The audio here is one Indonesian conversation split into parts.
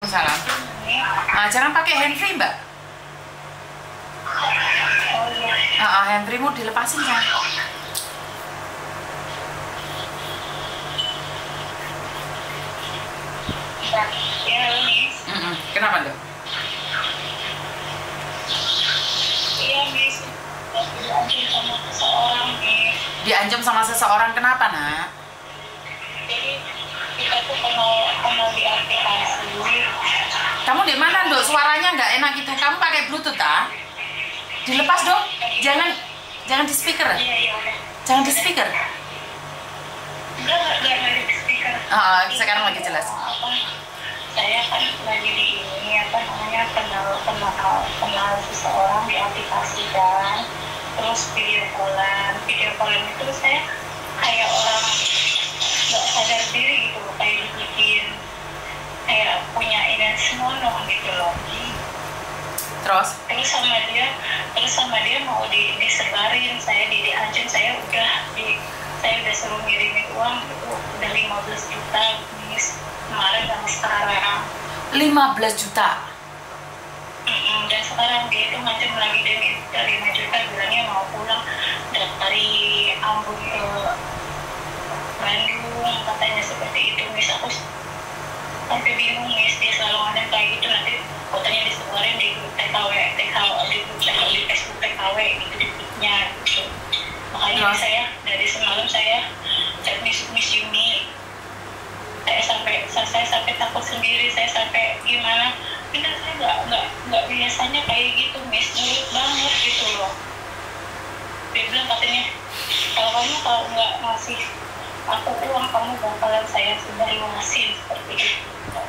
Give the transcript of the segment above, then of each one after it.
Waalaikumsalam. Jangan pakai handfree, Mbak. Handfree-mu dilepasin kan? Ya, Miss. Kenapa, Dok? Iya, Miss. Diancam sama seseorang, Miss. Diancam sama seseorang, kenapa, Nak? Jadi kita tuh kenal di aplikasi. Kamu di mana, Dok? Suaranya nggak enak gitu. Kamu pakai Bluetooth, ah? Dilepas, Dok. Jangan di speaker. Iya, udah. Jangan di speaker. Enggak di speaker. Sekarang lagi jelas. Saya kan lagi di ini kenal seseorang di aplikasi kan. Terus video callan itu saya kayak orang nggak sadar diri gitu loh, kayak dibikin kayak punya ini semua gitu loh. Terus sama dia mau disebarin, saya diancam, saya udah suruh ngirimin uang itu udah 15 juta Miss, kemarin sama sekarang 15 juta. Dan sekarang dia itu ngancam lagi, dia minta 5 juta, bilangnya mau pulang dari Ambon ke Bandung, katanya seperti itu Miss. Aku sampai bingung Miss, dia selalu ngancam kayak gitu, nanti fotonya disebarin di grup TKW, di Facebook TKW gitu, di grupnya gitu. Makanya dari semalam saya chat Miss Yuni, saya sampai takut sendiri, saya sampai gimana, bener saya nggak biasanya kayak gitu Miss, nurut banget gitu loh. Dia bilang katanya kalau nggak ngasih aku uang, kamu bakalan saya sudah lunasin seperti itu.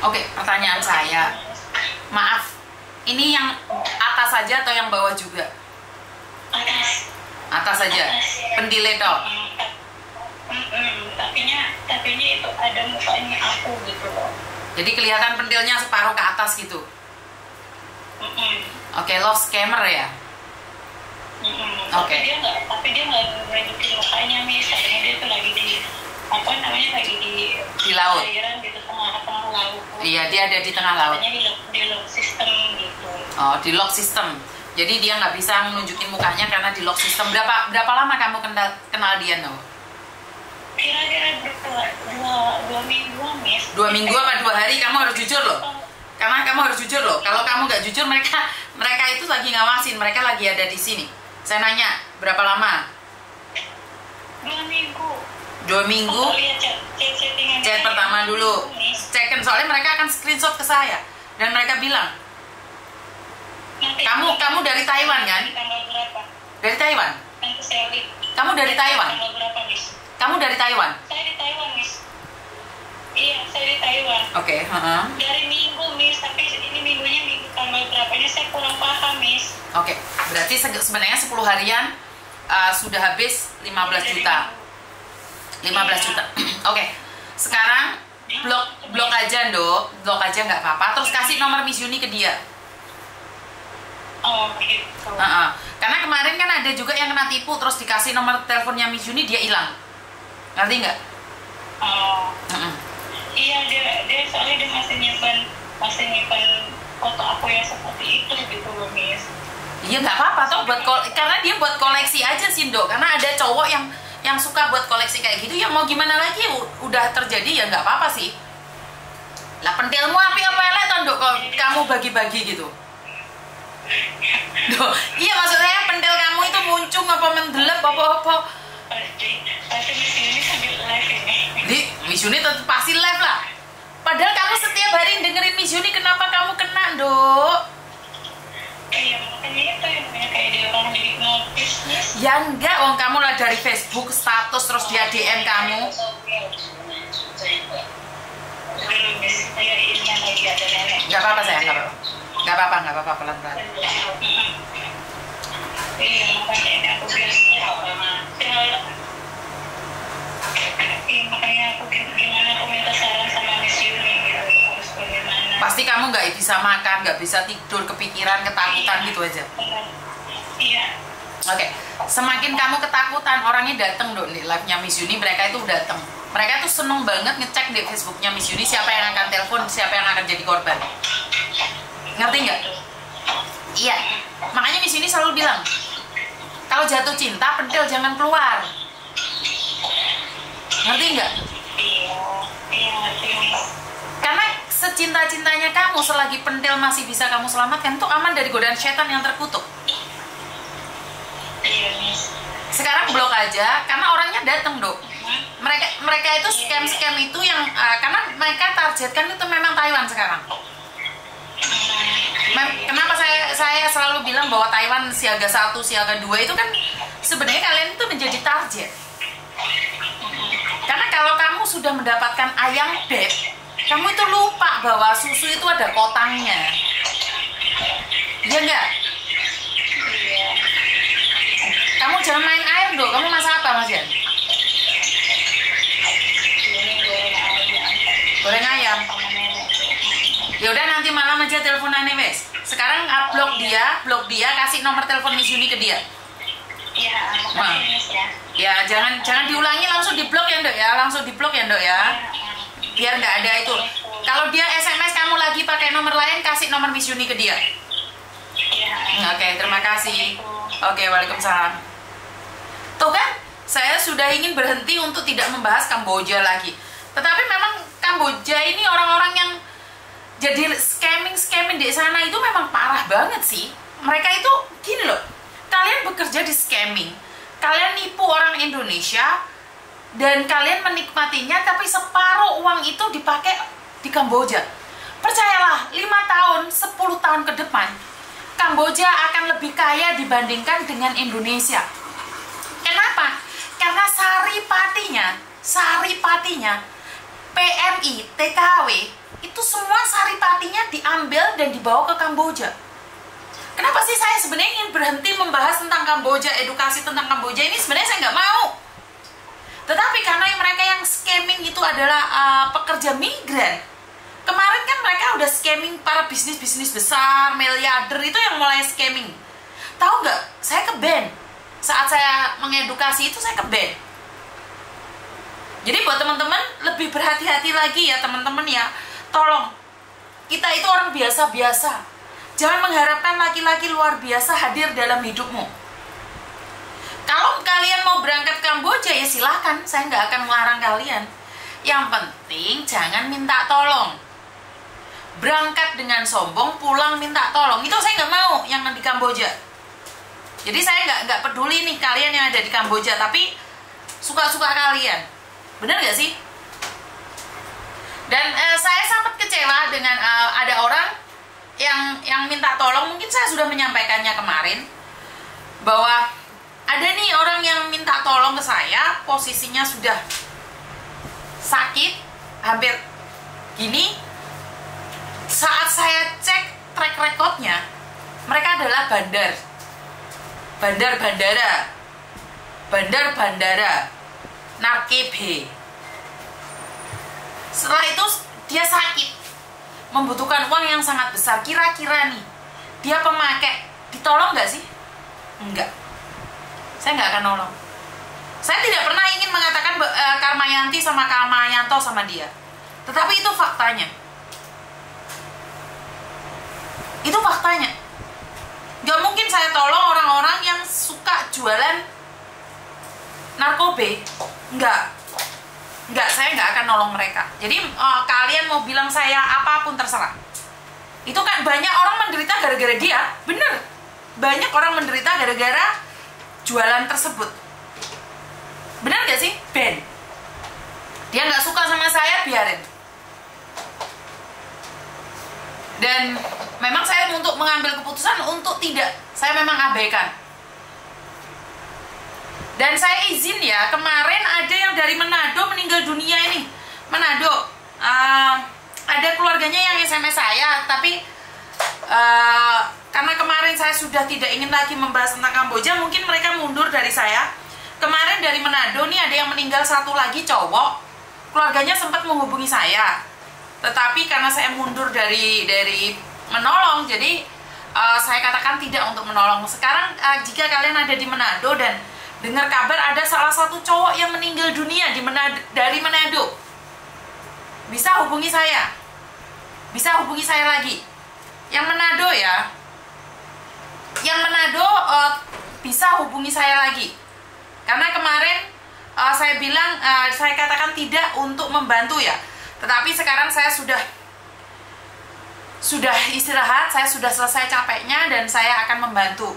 Oke, pertanyaan saya, maaf, ini yang atas saja atau yang bawah juga? Atas saja, pendile toh. Tapinya itu ada mukanya aku gitu loh. Jadi kelihatan pentilnya separuh ke atas gitu. Oke, love scammer ya. Oke. Tapi dia nggak nunjukin mukanya Miss, katanya dia tuh lagi di laut. Di tengah laut. Iya, dia ada di tengah laut. Katanya di lock system gitu. Oh, di lock system. Jadi dia nggak bisa menunjukin mukanya karena di lock system. Berapa lama kamu kenal dia, No? Kira-kira dua minggu, Miss. 2 minggu apa 2 hari? Kamu harus jujur loh. Karena kamu harus jujur loh. Kalau kamu nggak jujur, mereka itu lagi ngawasin. Mereka lagi ada di sini. Saya nanya, berapa lama? 2 minggu. 2 minggu? Chat pertama dulu. Cekin, soalnya mereka akan screenshot ke saya. Dan mereka bilang, kamu dari Taiwan kan? Dari Taiwan? Kamu dari Taiwan? Kamu dari Taiwan? Saya di Taiwan, Miss. Iya, saya di Taiwan. Oke, Dari minggu, Miss, tapi ini minggunya minggu tanggal berapanya saya kurang paham, Miss. Oke, berarti sebenarnya 10 harian sudah habis 15 juta. 15 juta. Oke, sekarang blok aja, Dok. Blok aja nggak apa-apa. Terus kasih nomor Miss Yuni ke dia. Oh, gitu. Karena kemarin kan ada juga yang kena tipu, terus dikasih nomor teleponnya Miss Yuni, dia hilang. Ngerti nggak? Oh. Iya, dia soalnya dia masih nyimpan foto aku yang seperti itu gitu loh, Miss. Iya, nggak apa-apa toh, karena dia buat koleksi aja sih, Dok. Karena ada cowok yang suka buat koleksi kayak gitu, ya mau gimana lagi, udah terjadi ya nggak apa-apa sih. Lah pentilmu apa elek toh, Dok, kalau kamu bagi-bagi gitu. Duh, iya maksud saya pentil kamu itu muncung apa mendelep apa-apa. Pasti Miss Yuni sambil live ini. Di Miss Yuni pasti live lah. Padahal kamu setiap hari dengerin Miss Yuni, kenapa kamu kena, Dok? Iya, makanya itu yang kayak dia orang dihipnotis, Miss. Ya enggak, kamu lah dari Facebook status terus dia DM kamu. Miss, saya ini yang lagi ada nenek. Enggak apa-apa sayang, enggak apa-apa, pelan-pelan. Iya, makanya ini aku bilang makanya aku gimana, aku minta saran sama Miss Yuni gitu, harus bagaimana. Pasti kamu nggak bisa makan, nggak bisa tidur, kepikiran, ketakutan gitu aja. Iya. Oke, semakin kamu ketakutan, orangnya datang dong di live-nya Miss Yuni, mereka itu datang. Mereka tuh seneng banget ngecek di Facebooknya Miss Yuni siapa yang akan telepon, siapa yang akan jadi korban. Ngerti nggak? Iya. Makanya Miss Yuni selalu bilang, kalau jatuh cinta, pentil jangan keluar. Ngerti nggak? Iya, ngerti. Karena secinta-cintanya kamu, selagi pentil masih bisa kamu selamatkan, itu aman dari godaan setan yang terkutuk. Iya, Miss. Sekarang blok aja, karena orangnya datang, Dok. Mereka itu scam itu yang karena mereka targetkan itu memang Taiwan sekarang. Kenapa saya selalu bilang bahwa Taiwan siaga 1, siaga 2 itu kan sebenarnya kalian itu menjadi target. Karena kalau kamu sudah mendapatkan ayam beb, kamu itu lupa bahwa susu itu ada kotangnya. Iya enggak? Iya. Kamu jangan main air, Dok. Kamu masak apa, Mas Jan? Goreng ayam. Ya udah nanti malam aja teleponan wes. Sekarang blok dia, kasih nomor telepon Miss Yuni ke dia. Iya, makasih Miss ya. Ya, jangan diulangi, langsung diblok ya, Dok ya. Langsung diblok ya, Dok ya. Biar nggak ada itu. Kalau dia SMS kamu lagi pakai nomor lain, kasih nomor Miss Yuni ke dia. Iya. Oke, terima kasih. Oke, waalaikumsalam. Tuh kan, saya sudah ingin berhenti untuk tidak membahas Kamboja lagi. Tetapi memang Kamboja ini orang-orang yang jadi scamming di sana itu memang parah banget sih. Mereka itu gini loh, kalian bekerja di scamming, kalian nipu orang Indonesia, dan kalian menikmatinya, tapi separuh uang itu dipakai di Kamboja. Percayalah, 5 tahun, 10 tahun ke depan, Kamboja akan lebih kaya dibandingkan dengan Indonesia. Kenapa? Karena saripatinya, PMI, TKW, itu semua saripatinya diambil dan dibawa ke Kamboja. Kenapa sih saya sebenarnya ingin berhenti membahas tentang Kamboja, edukasi tentang Kamboja ini sebenarnya saya nggak mau. Tetapi karena mereka yang scamming itu adalah pekerja migran. Kemarin kan mereka udah scamming para bisnis-bisnis besar, miliarder itu yang mulai scamming. Tahu nggak? Saya ke-ban. Saat saya mengedukasi itu saya ke-ban. Jadi buat teman-teman lebih berhati-hati lagi ya teman-teman ya. Tolong, kita itu orang biasa-biasa. Jangan mengharapkan laki-laki luar biasa hadir dalam hidupmu. Kalau kalian mau berangkat ke Kamboja ya silahkan, saya nggak akan melarang kalian. Yang penting jangan minta tolong. Berangkat dengan sombong, pulang minta tolong. Itu saya nggak mau yang di Kamboja. Jadi saya nggak peduli nih kalian yang ada di Kamboja, tapi suka-suka kalian. Bener gak sih? Dan saya sangat kecewa dengan ada orang yang minta tolong. Mungkin saya sudah menyampaikannya kemarin bahwa ada nih orang yang minta tolong ke saya, posisinya sudah sakit, hampir gini. Saat saya cek track recordnya, mereka adalah bandar-bandara, narkebe. Setelah itu dia sakit, membutuhkan uang yang sangat besar. Kira-kira nih, dia pemakai, ditolong nggak sih? Enggak. Saya nggak akan nolong. Saya tidak pernah ingin mengatakan Karmayanti sama Kamayanto sama dia. Tetapi itu faktanya. Itu faktanya. Gak mungkin saya tolong orang-orang yang suka jualan narkoba. Enggak, saya nggak akan nolong mereka. Jadi kalian mau bilang saya apapun terserah. Itu kan banyak orang menderita gara-gara dia. Bener, banyak orang menderita gara-gara jualan tersebut. Bener gak sih? Ben, dia nggak suka sama saya, biarin. Dan memang saya untuk mengambil keputusan untuk tidak, saya memang abaikan. Dan saya izin ya, kemarin ada yang dari Manado meninggal dunia ini. Manado, ada keluarganya yang SMS saya, tapi karena kemarin saya sudah tidak ingin lagi membahas tentang Kamboja, mungkin mereka mundur dari saya. Kemarin dari Manado nih ada yang meninggal satu lagi cowok, keluarganya sempat menghubungi saya. Tetapi karena saya mundur dari menolong, jadi saya katakan tidak untuk menolong. Sekarang jika kalian ada di Manado dan dengar kabar ada salah satu cowok yang meninggal dunia dari Manado. Bisa hubungi saya. Bisa hubungi saya lagi. Yang Manado ya. Yang Manado bisa hubungi saya lagi. Karena kemarin saya bilang, saya katakan tidak untuk membantu ya. Tetapi sekarang saya sudah istirahat, saya sudah selesai capeknya dan saya akan membantu.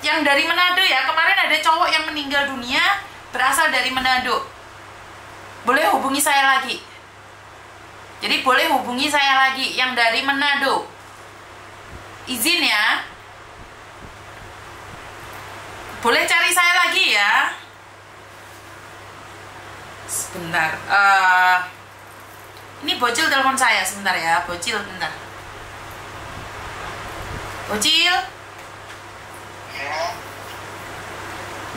Yang dari Manado ya, kemarin ada cowok yang meninggal dunia berasal dari Manado. Boleh hubungi saya lagi. Jadi boleh hubungi saya lagi yang dari Manado. Izin ya. Boleh cari saya lagi ya. Sebentar. Ini Bocil telepon saya sebentar ya, Bocil bentar. Bocil.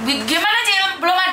Gimana Cil? Belum ada